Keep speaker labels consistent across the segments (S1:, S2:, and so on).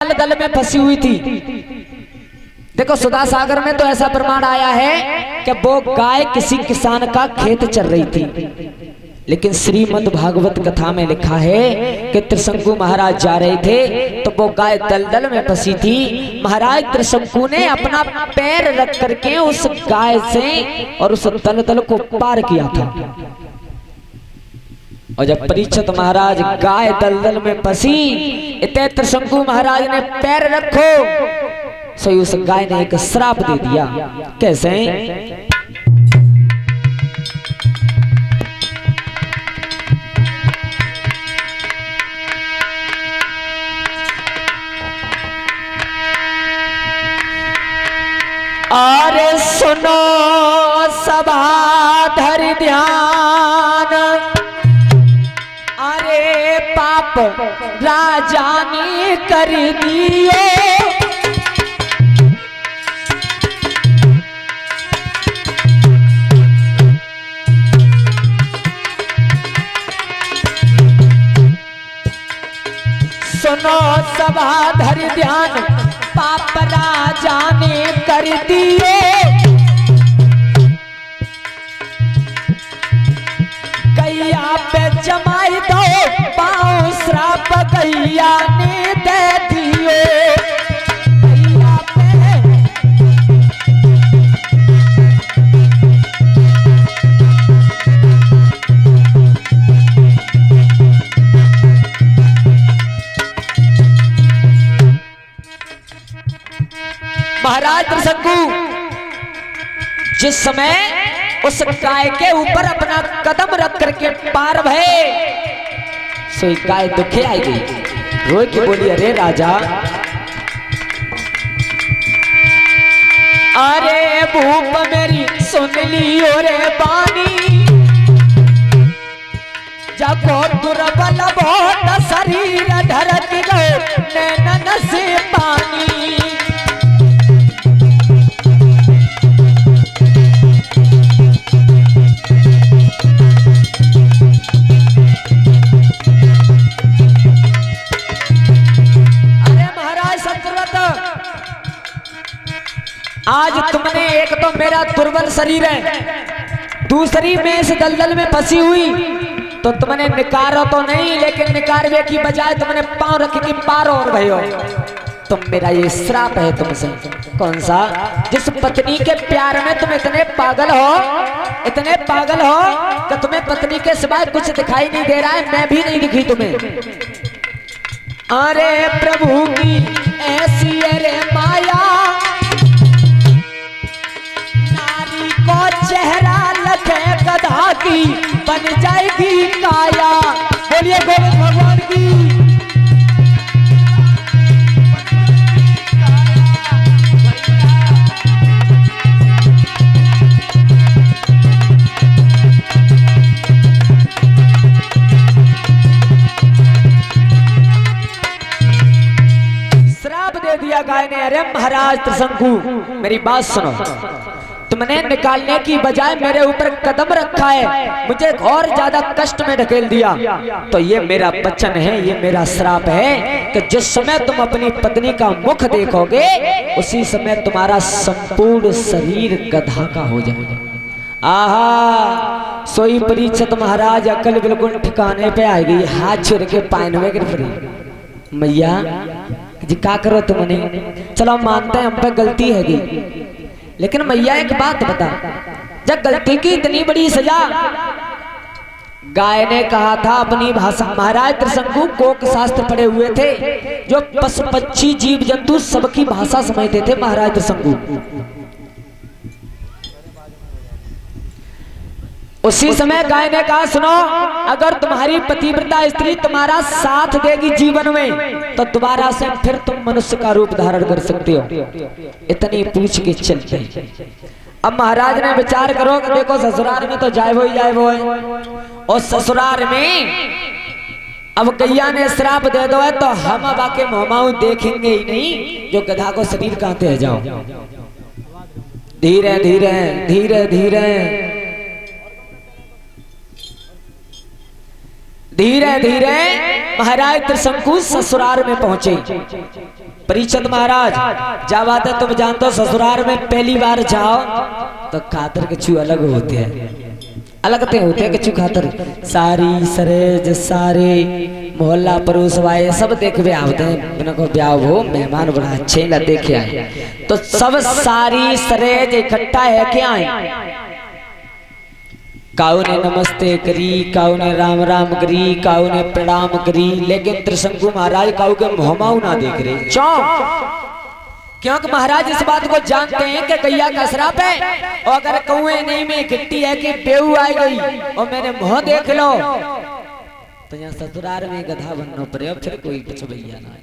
S1: दल में फंसी हुई थी। देखो सुधा सागर में तो ऐसा प्रमाण आया है कि वो गाय किसी किसान का खेत चर रही थी, लेकिन श्रीमद् भागवत कथा में लिखा है कि त्रिशंकु महाराज जा रहे थे तो वो गाय दलदल में फंसी थी। महाराज त्रिशंकु ने अपना पैर रख करके उस गाय से और उस दलदल को पार किया था। और जब परीक्षित महाराज गाय दलदल में फंसी, इतने त्रिशंकु महाराज ने पैर रखो, सही उस गाय ने एक श्राप दे दिया। कैसे? अरे सुनो सभा धर ध्यान, अरे पाप राजा ने कर दिए, सुनो सभा धर ध्यान, पाप राजा ने कर दिए। गैया पे जमाई दो पाँव, श्राप गैया ने दे दिए। गैया पे महाराज त्रिशंकु जिस समय उस गाय के ऊपर अपना कदम रख करके पार भये, सो गाय दुखे आई गई, रोई के बोली, अरे राजा, अरे भूप मेरी सुन लियो रे बानी, जगो दुर्बल बहुत शरीर धरत गए नैनन से पानी। आज तुमने एक तो मेरा दुर्बल शरीर है, दूसरी में इस दलदल में फंसी हुई, तो तुमने निकारो तो नहीं, लेकिन निकारवे की बजाय तुमने पांव रख के पार और भयो। तुम मेरा ये श्राप है तुमसे। कौन सा? जिस पत्नी के प्यार में तुम इतने पागल हो, इतने पागल हो कि तुम्हें पत्नी के सिवाय कुछ दिखाई नहीं दे रहा है, मैं भी नहीं दिखी तुम्हें। अरे प्रभु की ऐसी अरे माया, को चेहरा लगे गधा की बन जाएगी काया। बोलिए गोविंद भगवान की। श्राप दे दिया गाय ने। अरे महाराज त्रिशंकु मेरी बात सुनो, तुमने निकालने की बजाय मेरे ऊपर कदम रखा है, मुझे और ज्यादा कष्ट में ढकेल दिया, तो ये मेरा वचन है, ये मेरा श्राप है कि जिस समय तुम अपनी पत्नी का मुख देखोगे उसी समय तुम्हारा संपूर्ण शरीर गधा का हो जाएगा। आहा, सोई परीक्षित महाराज अकल बिल्कुल ठिकाने पे आ गई, हाथ छोड़ के पाइन में गिर पड़ी। मैया जी क्या करो तुमने? चलो मानते हैं हम पे गलती है, लेकिन मैया एक बात बता, जब गलती की इतनी बड़ी सजा, गाय ने कहा था अपनी भाषा। महाराज त्रिशंकु कोक शास्त्र पढ़े हुए थे, जो पशु पक्षी जीव जंतु सबकी भाषा समझते थे महाराज त्रिशंकु। उसी समय गाय ने कहा, सुनो, अगर तुम्हारी पतिव्रता स्त्री तुम्हारा साथ देगी जीवन में तो दोबारा से फिर तुम मनुष्य का रूप धारण कर सकते हो। इतनी पूछ के चलते अब महाराज ने विचार करो कि देखो ससुराल में तो जाए वो ही जाए वो है, और ससुराल में अब गैया ने श्राप दे दो है तो हम अब आके मोहमाऊ देखेंगे ही नहीं, जो गधा को शरीर कहते हैं। जाओ धीरे धीरे धीरे धीरे धीरे धीरे महाराज त्रिशंकु ससुराल में पहुंचे। परीक्षित महाराज जा बात है तुम जानते हो, ससुराल में पहली बार जाओ तो खातर कछु अलग होते हैं, अलग ते होते हैं कछु खातर। सारी सरेज सारे मोहल्ला पड़ोस वाले सब देखवे आते हैं, इनको ब्याह हो मेहमान बड़ा अच्छे ला देखे आए, तो सब सारी सरेज इकट्ठा है क्या आए। काऊ ने नमस्ते करी, काऊ ने राम राम करी, काऊ ने प्रणाम करी, लेकिन त्रिशंकु महाराज काऊ के मुहमाऊ ना देख रहे। क्योंकि महाराज इस बात को जानते हैं कि गैया का श्राप है, और अगर कौए नहीं में गिट्टी है कि बेऊ आ गई और मैंने मुंह देख लो तो यहाँ ससुराल में गधा बनना पड़े, और फिर कोई कुछ भैया ना।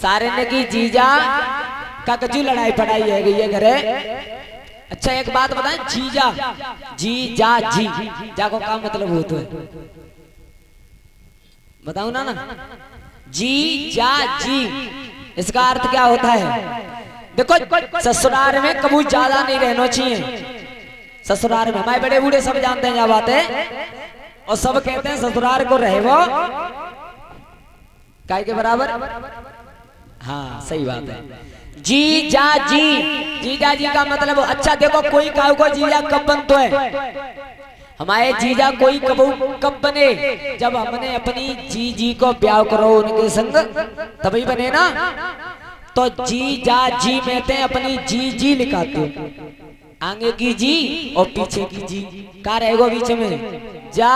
S1: सारे ने की जीजा का कचू लड़ाई पड़ाई है गई है घरे। अच्छा एक बात बताएं, जीजा जीजा जी जा को क्या मतलब होता है बताऊ ना ना। जी जा जी इसका अर्थ क्या होता है? देखो ससुराल में कबू ज्यादा नहीं रहना चाहिए। ससुराल में हमारे बड़े बूढ़े सब जानते हैं क्या बात है, और सब कहते हैं ससुराल को रहे वो काय के बराबर। हाँ सही बात है। जी जा जी जीजा जी का मतलब अच्छा देखो कोई काऊ को जीजा कब बनता है? हमारे जीजा कोई कब बने? जब हमने अपनी जी को ब्याह करो उनके संग तभी बने ना। तो जी जा जी में ते अपनी जी लिखाते, आगे की जी और पीछे की जी का रहेगा बीच में जा।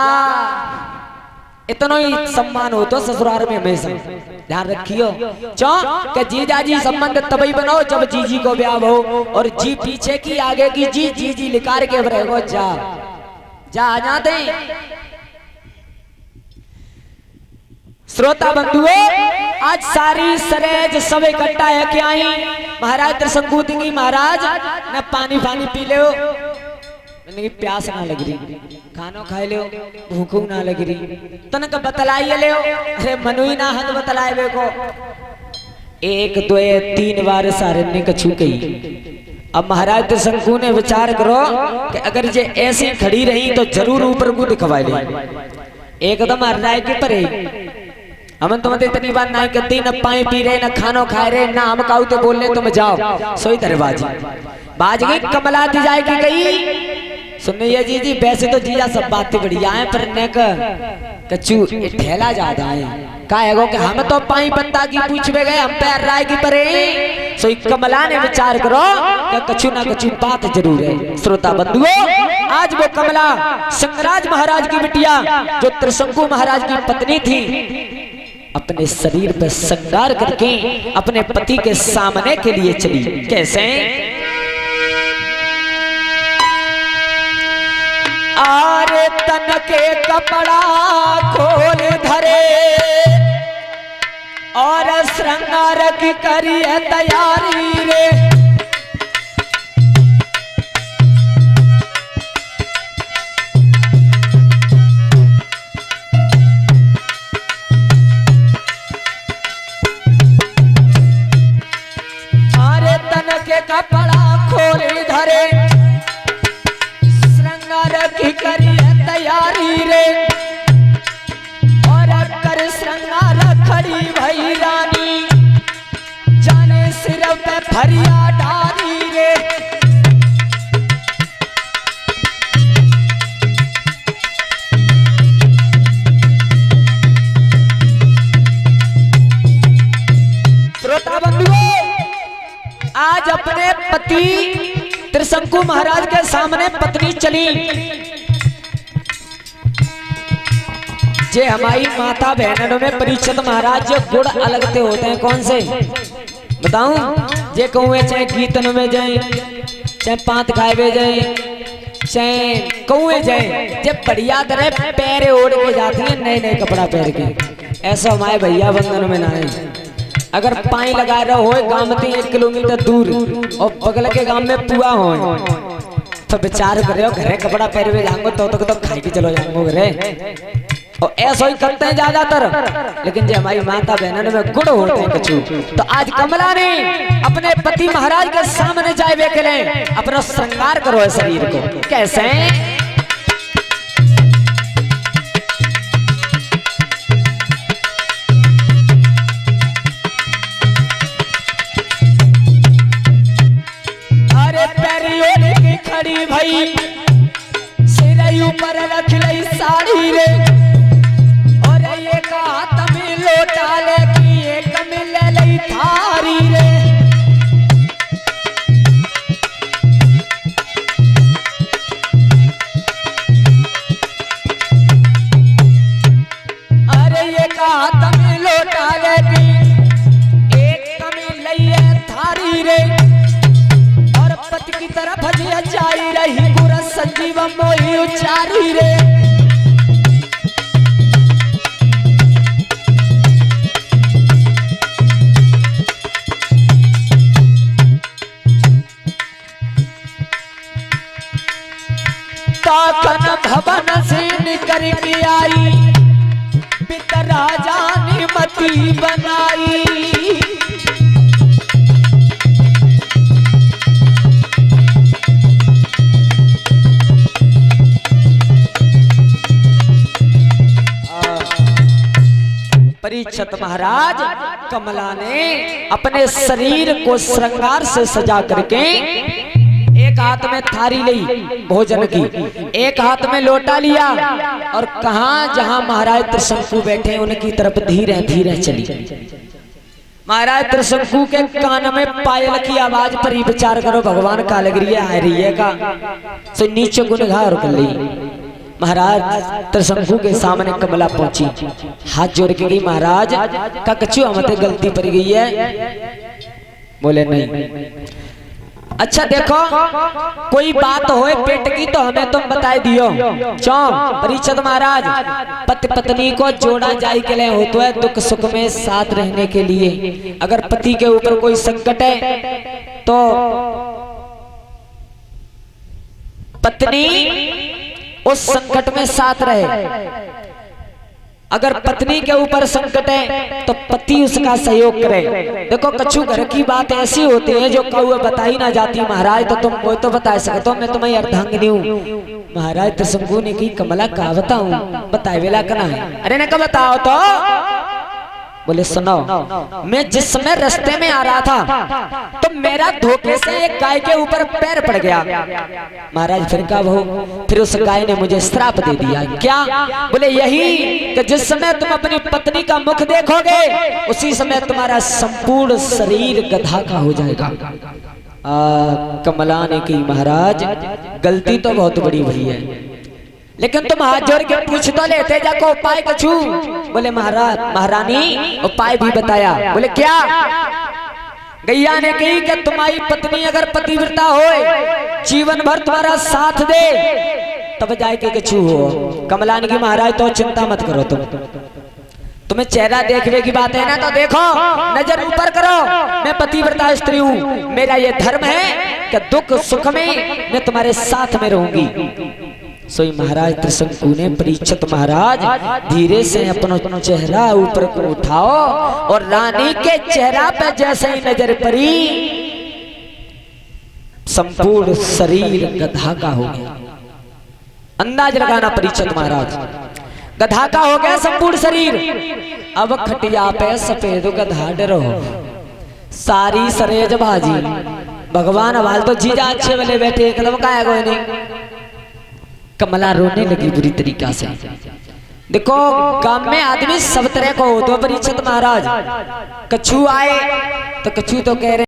S1: इतना ही सम्मान हो तो ससुराल में हमेशा ध्यान रखियो। के जीजा जी संबंध तभी बनाओ जब जी को ब्याह हो, और जी पीछे की आगे की जी लिकार के रहेगा जा जा आ जाते। श्रोता बंधुओं आज सारी सरेज सब इकट्ठा है क्या ही। महाराज त्रिशंकु देंगी महाराज न पानी पी ले, प्यास ना लग रही, खानो खाए ले, भूखू ना लग रही, तनक बतलाइए ले। अरे मनुई ना हद बतलाए बेको। 1 2 3 बार सारे ने कछू कही। अब महाराज त्रिशंकु ने विचार करो कि अगर जे ऐसे खड़ी रही तो जरूर ऊपर को दिखवा ले, एकदम राय के परे। हम तो मत इतनी बार ना करती, न पानी पी रहे न खानो खाए रहे, ना हम काऊ तो बोल रहे तुम जाओ सोई दरबाजी बाज गई। कमला दी जाएगी गई सुनिए जी वैसे तो जीजा सब बातें बढ़िया है, पर ने कचू ठेला ज्यादा है का है कि हम तो पाई बंदा की पूछ में गए, हम पैर राय की परे। सो कमला ने विचार करो कि कचू ना कचू बात जरूर है। श्रोता बंधुओं आज वो कमला संगराज महाराज की बिटिया जो त्रिशंकु महाराज की पत्नी थी, अपने शरीर पर श्रृंगार करके अपने पति के सामने के लिए चली। कैसे? आरे तन के कपड़ा खोल धरे और श्रृंगार की करिए तैयारी रे। आरे तन के कपड़ा खोल धरे की करिए तैयारी रे, और कर श्रृंगार खड़ी भई रानी, जाने सिर पे फरिया डारी रे। श्रोता बंधुओं आज अपने पति त्रिशंकु महाराज के सामने पत्नी चली। जे हमारी माता बहनों में परीक्षित महाराज जो गुण अलग से होते हैं कौन से बताऊं? जे कौए चाहे कीर्तन में जाए, चाहे पांत खाए जाए, चाहे कौए जाए, जब बढ़िया तरह पैरे ओढ़ के जाती है नए नए कपड़ा पहन के। ऐसा हमारे भैया बंधन में ना है। अगर पाई लगा रहे हो गामती 1 किलोमीटर दूर और बगल के गांव में पुआ हो तो विचार कर रहे हो घरे कपड़ा पहन के जाऊंगा तो खाई के चलो जाऊंगा घरे, और ऐसा ही करते हैं ज्यादातर। लेकिन जो हमारी माता बहनों में गुण होते हैं कछु, तो आज कमला ने अपने पति महाराज के सामने जाए वे के लिए अपना श्रृंगार करो है शरीर को। कैसे? खड़ी भई सिर ऊपर रख लई साड़ी रे और एक हाथ में लोटा लेकी एक में ले लई थारी रे। अरे एक हाथ में लोटा लेकी एक में लई थारी रे और पति की तरफ हजिया जाई रही गुरु संजीव मोहि उचारी रे। ताकन भवन से निकर के आई पिता राजा ने मती बनाई। परीक्षित महाराज कमला ने अपने शरीर को श्रृंगार से सजा करके एक हाथ में थारी ली भोजन की, एक हाथ में लोटा लिया और कहा जहां महाराज त्रिशंकु बैठे उनकी तरफ धीरे धीरे चली। महाराज त्रिशंकु के कान में पायल की आवाज पर ही विचार करो, भगवान का लग रही है रही है का सो नीचे गुनगार कर ली। महाराज त्रिशंकु के सामने कमला पहुंची, हाथ जोड़ के गई, महाराज का कछु हमते गलती पड़ गई है। बोले नहीं। अच्छा देखो कोई बात होए पेट की तो हमें तुम बताए दियो। परीक्षित महाराज पति पत्नी को जोड़ा जाए के लिए होता है दुख सुख में साथ रहने के लिए। अगर पति के ऊपर कोई संकट है तो पत्नी उस संकट में साथ रहे, अगर पत्नी के ऊपर संकट है तो पति उसका सहयोग करे। देखो कछु घर की बात ऐसी होती है जो कौआ बताई ना जाती। महाराज तो तुम वो तो बता सकते हो, मैं तुम्हें अर्धांगिनी हूँ। महाराज त्रिशंकु ने की कमला का बताऊं, बताए वेला करना है। अरे ने कब बताओ तो बोले सुनो, मैं जिस समय रास्ते में आ रहा था तो मेरा धोखे से एक गाय के ऊपर पैर पड़ गया। महाराज फिर क्या बहु, फिर उस गाय ने मुझे श्राप दे दिया। क्या? बोले यही कि जिस समय तुम अपनी पत्नी का मुख देखोगे उसी समय तुम्हारा संपूर्ण शरीर गधा का हो जाएगा। कमला ने की महाराज गलती तो बहुत बड़ी हुई है, लेकिन तुम हाथ जोड़ के पूछ तो लेते जाको उपाय कछु। बोले महाराज महारानी उपाय भी बताया। बोले क्या? गैया ने कही कि तुम्हारी पत्नी अगर पतिव्रता होए जीवन भर तुम्हारा साथ दे तब जाके कछु हो। कमला ने की महाराज तो चिंता मत करो, तुम्हें चेहरा देखने की बात है ना तो देखो, नजर ऊपर करो, मैं पतिव्रता स्त्री हूँ, मेरा ये धर्म है कि दुख सुख में मैं तुम्हारे साथ में रहूंगी। सोई महाराज त्रिशंकु ने परीक्षित महाराज धीरे से अपना चेहरा ऊपर को उठाओ और रानी के चेहरा पे जैसे ही नजर पड़ी संपूर्ण शरीर गधा का हो गया। अंदाज लगाना परीक्षित महाराज, गधा का हो गया संपूर्ण शरीर। अब खटिया पे सफेद गधा डरो सारी सरेज भाजी। भगवान हवाल तो जीजा अच्छे वाले बैठे एकदम का कोई नहीं। कमला रोने लगी बुरी तरीका से। देखो गांव में आदमी सब तरह को हो तो परीक्षित महाराज कछु आए तो कछु तो कह रहे